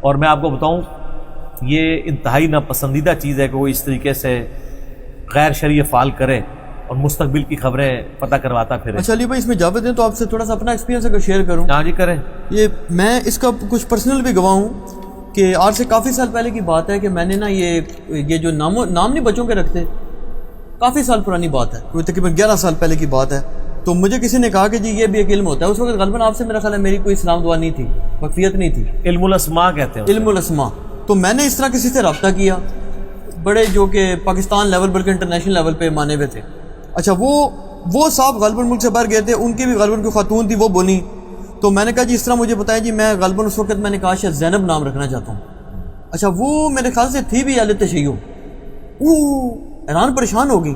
اور میں آپ کو بتاؤں یہ انتہائی ناپسندیدہ چیز ہے کہ وہ اس طریقے سے غیر شرعی افعال کرے اور مستقبل کی خبریں پتہ کرواتا پھرے. اچھا علی بھائی، اس میں جاوید ہیں تو آپ سے تھوڑا سا اپنا ایکسپیرینس اگر شیئر کروں. ہاں جی کریں. یہ میں اس کا کچھ پرسنل بھی گواہ ہوں کہ آج سے کافی سال پہلے کی بات ہے کہ میں نے نا یہ جو نام نہیں بچوں کے رکھتے، کافی سال پرانی بات ہے، کوئی تقریباً 11 سال پہلے کی بات ہے. تو مجھے کسی نے کہا کہ جی یہ بھی ایک علم ہوتا ہے. اس وقت غالباً آپ سے میرا خیال ہے میری کوئی اسلام دعا نہیں تھی، وقفیت نہیں تھی. علم الاسماء کہتے ہیں. علم الاسماء. تو میں نے اس طرح کسی سے رابطہ کیا، بڑے جو کہ پاکستان لیول بلکہ انٹرنیشنل لیول پہ مانے ہوئے تھے. اچھا وہ صاحب غالباً ملک سے باہر گئے تھے، ان کی بھی غالباً کوئی خاتون تھی، وہ بولی. تو میں نے کہا جی اس طرح مجھے بتایا جی، میں غالباً اس وقت میں نے کہا شاید زینب نام رکھنا چاہتا ہوں. اچھا وہ میرے خیال سے تھی بھی اہل تشیع. وہ حیران پریشان ہو گئی،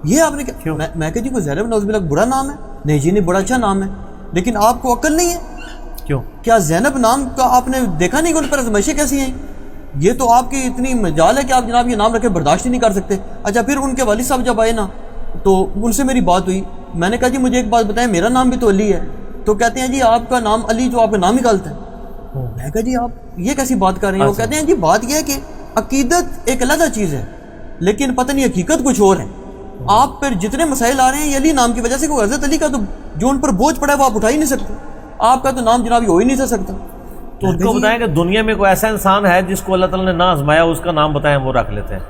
یہ آپ نے کیا؟ میں کہ جی کوئی زینب نعوذ باللہ برا نام ہے؟ نہیں جی نہیں، بڑا اچھا نام ہے. لیکن آپ کو عقل نہیں ہے؟ کیوں؟ کیا زینب نام کا آپ نے دیکھا نہیں کہ ان پر آزمائشیں کیسی ہیں؟ یہ تو آپ کی اتنی مجال ہے کہ آپ جناب یہ نام رکھے برداشت ہی نہیں کر سکتے. اچھا پھر ان کے والد صاحب جب آئے نا تو ان سے میری بات ہوئی. میں نے کہا جی مجھے ایک بات بتائیں، میرا نام بھی تو علی ہے. تو کہتے ہیں جی آپ کا نام علی جو آپ کا نام ہی غلط ہے. میں کہا جی آپ یہ کیسی بات کر رہے ہیں؟ وہ کہتے ہیں جی بات یہ ہے کہ عقیدت ایک علیحدہ چیز ہے لیکن پتہ نہیں حقیقت کچھ اور ہے. آپ پر جتنے مسائل آ رہے ہیں یہ علی نام کی وجہ سے، کوئی حضرت علی کا تو جو ان پر بوجھ پڑا ہے وہ آپ اٹھا ہی نہیں سکتے. آپ کا تو نام جناب ہو ہی نہیں سکتا. تو ان کو بتائیں کہ دنیا میں کوئی ایسا انسان ہے جس کو اللہ تعالیٰ نے نہ آزمایا، اس کا نام بتائیں وہ رکھ لیتے ہیں.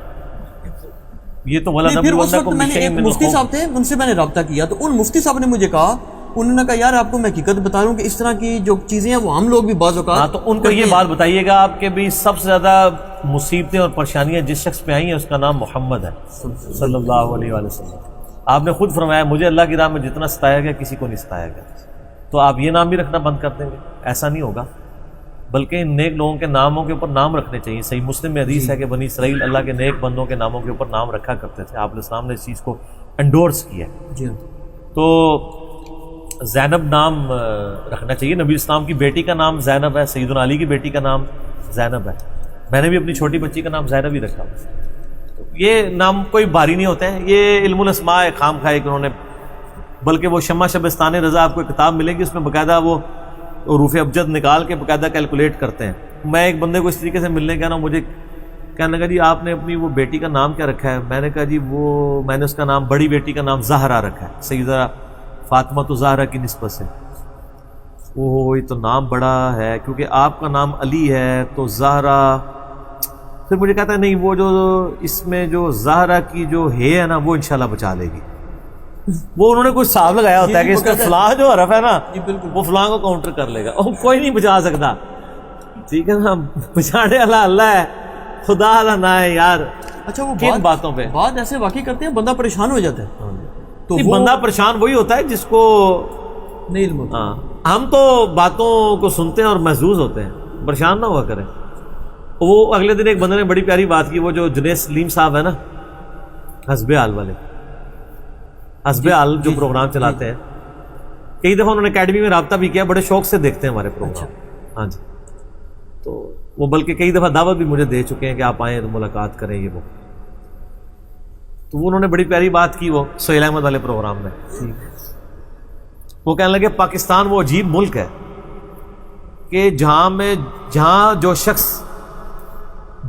یہ تو ولا نبی. پھر اس وقت میں نے ایک مفتی صاحب تھے، ان سے میں نے رابطہ کیا. تو ان مفتی صاحب نے مجھے کہا، انہوں نے کہا یار آپ کو میں حقیقت بتا رہا ہوں کہ اس طرح کی جو چیزیں ہیں وہ ہم لوگ بھی بعض اوقات. ہاں تو ان کو یہ بات بتائیے گا آپ کے بھی سب سے زیادہ مصیبتیں اور پریشانیاں جس شخص پہ آئی ہیں اس کا نام محمد ہے صلی اللہ علیہ وآلہ وسلم. آپ نے خود فرمایا مجھے اللہ کی راہ میں جتنا ستایا گیا کسی کو نہیں ستایا گیا. تو آپ یہ نام بھی رکھنا بند کر دیں گے؟ ایسا نہیں ہوگا، بلکہ ان نیک لوگوں کے ناموں کے اوپر نام رکھنے چاہیے. صحیح مسلم میں حدیث ہے کہ بنی اسرائیل اللہ کے نیک بندوں کے ناموں کے اوپر نام رکھا کرتے تھے. آپ علیہ السلام نے اس چیز کو انڈورس کیا. تو زینب نام رکھنا چاہیے. نبی اسلام کی بیٹی کا نام زینب ہے، سیدنا علی کی بیٹی کا نام زینب ہے. میں نے بھی اپنی چھوٹی بچی کا نام زینب ہی رکھا. یہ نام کوئی بھاری نہیں ہوتے ہیں، یہ علم الاسماء خام خواہ کہ انہوں نے، بلکہ وہ شمع شبستان رضا آپ کو کتاب ملے گی، اس میں باقاعدہ وہ حروف ابجد نکال کے باقاعدہ کیلکولیٹ کرتے ہیں. میں ایک بندے کو اس طریقے سے ملنے گیا نا، مجھے کہنے لگا جی آپ نے اپنی وہ بیٹی کا نام کیا رکھا ہے؟ میں نے کہا جی وہ میں نے اس کا نام، بڑی بیٹی کا نام زہرا رکھا ہے، سیدہ فاطمہ تو زہرا کی نسبت سے. اوہ یہ تو نام بڑا ہے، کیونکہ آپ کا نام علی ہے تو زہرا. پھر مجھے کہتا ہے نہیں، وہ جو اس میں جو زہرا کی جو ہے نا وہ انشاءاللہ بچا لے گی. وہ انہوں نے کوئی حساب لگایا ہوتا ہے کہ اس کا فلاں جو حرف ہے نا وہ فلاں کو کاؤنٹر کر لے گا. کوئی نہیں بچا سکتا، ٹھیک ہے نا، بچانے والا اللہ ہے، خدا اللہ نہ ہے یار. اچھا وہ کن باتوں پہ بات ایسے واقعی کرتے ہیں بندہ پریشان ہو جاتا ہے. تو بندہ پریشان وہی ہوتا ہے جس کو نہیں علم ہوتا. ہم تو باتوں کو سنتے ہیں اور محظوظ ہوتے ہیں، پریشان نہ ہوا کریں. وہ اگلے دن ایک بندے نے بڑی پیاری بات کی، وہ جو جنید سلیم صاحب ہے نا، حسب حال والے، حسب حال جو پروگرام چلاتے ہیں، کئی دفعہ انہوں نے اکیڈمی میں رابطہ بھی کیا، بڑے شوق سے دیکھتے ہیں ہمارے پروگرام. ہاں جی، تو وہ بلکہ کئی دفعہ دعوت بھی مجھے دے چکے ہیں کہ آپ آئیں تو ملاقات کریں یہ وہ. تو انہوں نے بڑی پیاری بات کی وہ سہیل احمد والے پروگرام میں. وہ کہنے لگے پاکستان وہ عجیب ملک ہے کہ جہاں جو شخص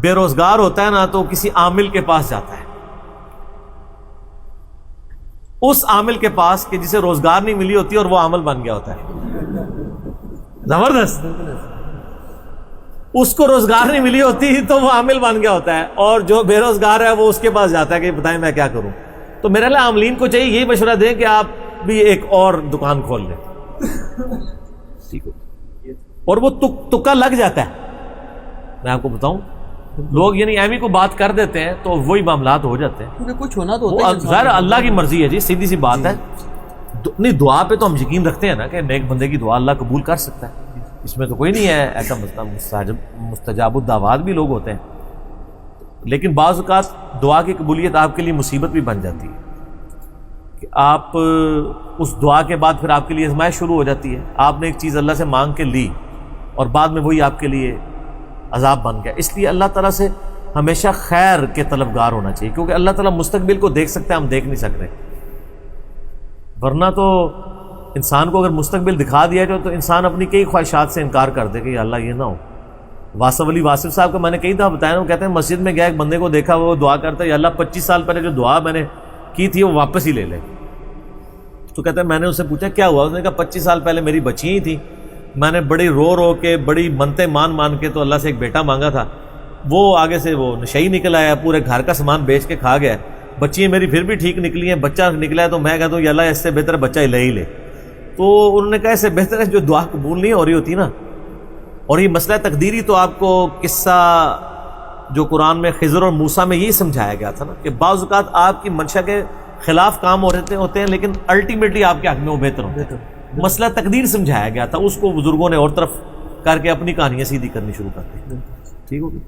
بے روزگار ہوتا ہے نا تو کسی عامل کے پاس جاتا ہے، اس عامل کے پاس کہ جسے روزگار نہیں ملی ہوتی اور وہ عامل بن گیا ہوتا ہے. زبردست. اس کو روزگار نہیں ملی ہوتی تو وہ عامل بن گیا ہوتا ہے، اور جو بے روزگار ہے وہ اس کے پاس جاتا ہے کہ بتائیں میں کیا کروں. تو میرے لیے عاملین کو چاہیے یہی مشورہ دیں کہ آپ بھی ایک اور دکان کھول لیں، ٹھیک ہو. اور وہ تکا لگ جاتا ہے. میں آپ کو بتاؤں، لوگ یعنی ایمی کو بات کر دیتے ہیں تو وہی معاملات ہو جاتے ہیں. کیونکہ کچھ ہونا تو ہوتا ہے، ظاہر اللہ کی مرضی ہے جی، سیدھی سی بات ہے. نہیں دعا پہ تو ہم یقین رکھتے ہیں نا کہ نیک بندے کی دعا اللہ قبول کر سکتا ہے، اس میں تو کوئی نہیں ہے ایسا مسئلہ. مستجاب الدعوات بھی لوگ ہوتے ہیں، لیکن بعض اوقات دعا کی قبولیت آپ کے لیے مصیبت بھی بن جاتی ہے کہ آپ اس دعا کے بعد پھر آپ کے لیے آزمائش شروع ہو جاتی ہے. آپ نے ایک چیز اللہ سے مانگ کے لی اور بعد میں وہی آپ کے لیے عذاب بن گیا. اس لیے اللہ تعالیٰ سے ہمیشہ خیر کے طلبگار ہونا چاہیے، کیونکہ اللہ تعالیٰ مستقبل کو دیکھ سکتے ہیں، ہم دیکھ نہیں سکتے. ورنہ تو انسان کو اگر مستقبل دکھا دیا جائے تو انسان اپنی کئی خواہشات سے انکار کر دے کہ یا اللہ یہ نہ ہو. واصف علی واصف صاحب کو میں نے کئی دفعہ بتایا نا، وہ کہتے ہیں مسجد میں گیا ایک بندے کو دیکھا وہ دعا کرتا ہے، یا اللہ 25 سال پہلے جو دعا میں نے کی تھی وہ واپس ہی لے لے. تو کہتا ہے میں نے اس سے پوچھا کیا ہوا؟ اس نے کہا 25 سال پہلے میری بچیاں ہی تھیں، میں نے بڑی رو رو کے بڑی منتیں مان کے تو اللہ سے ایک بیٹا مانگا تھا، وہ آگے سے وہ نشئی نکل آیا، پورے گھر کا سامان بیچ کے کھا گیا. بچیاں میری پھر بھی ٹھیک نکلی ہیں، بچہ نکلا ہے تو میں کہتا ہوں یا اللہ اس سے بہتر بچہ ہی لے. تو انہوں نے کہا اس سے بہتر ہے جو دعا قبول نہیں ہو رہی ہوتی نا. اور یہ مسئلہ تقدیری تو آپ کو قصہ جو قرآن میں خضر اور موسیٰ میں یہی سمجھایا گیا تھا نا کہ بعض اوقات آپ کی منشا کے خلاف کام ہوتے ہیں لیکن الٹیمیٹلی آپ کے حق میں وہ بہتر ہوتے ہیں. مسئلہ تقدیر سمجھایا گیا تھا، اس کو بزرگوں نے اور طرف کر کے اپنی کہانیاں سیدھی کرنی شروع کر دی. ٹھیک ہوگی.